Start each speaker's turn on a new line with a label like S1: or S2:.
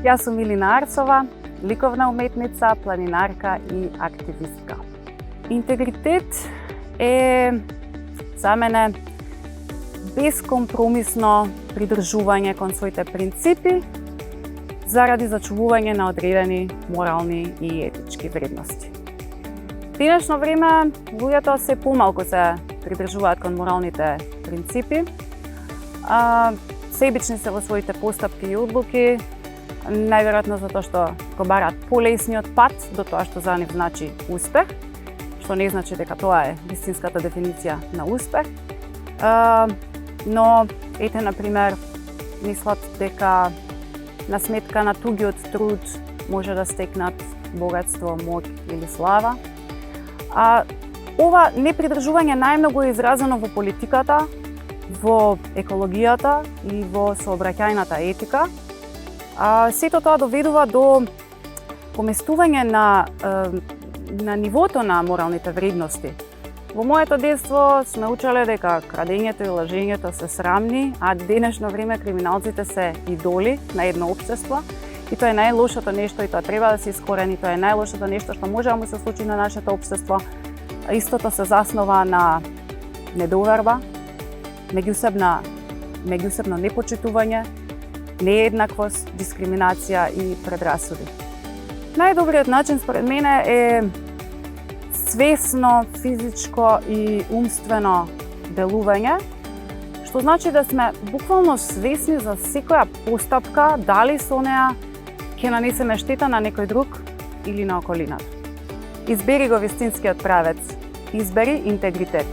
S1: Јас сум Милина Арсова, ликовна уметница, планинарка и активистка. Интегритет е за мене бескомпромисно придржување кон своите принципи заради зачувување на одредени морални и етички вредности. В денешно време луѓето се помалку се придржуваат кон моралните принципи, себични се во своите постапки и одлуки, најверојатно затоа што го бараат полесниот пат до тоа што за нив значи успех, што не значи дека тоа е вистинската дефиниција на успех. Но, ете, например, мислат дека на сметка на тугиот труд може да стекнат богатство, моќ или слава. Ова непридржување најмногу е изразено во политиката, во екологијата и во сообраќајната етика. Сето тоа доведува до поместување на нивото на моралните вредности. Во моето детство сме учеле дека крадењето и лажењето се срамни, а денешно време криминалците се идоли на едно општество и тоа е најлошото нешто и тоа треба да се искорени, тоа е најлошото нешто што може да му се случи на нашето општество. Истото се заснова на недоверба, меѓусебно непочитување, нееднаквост, дискриминација и предрасуди. Најдобриот начин според мене е свесно, физичко и умствено делување, што значи да сме буквално свесни за секоја постапка, дали со неа ќе нанесеме штета на некој друг или на околината. Избери го вистинскиот правец, избери интегритет.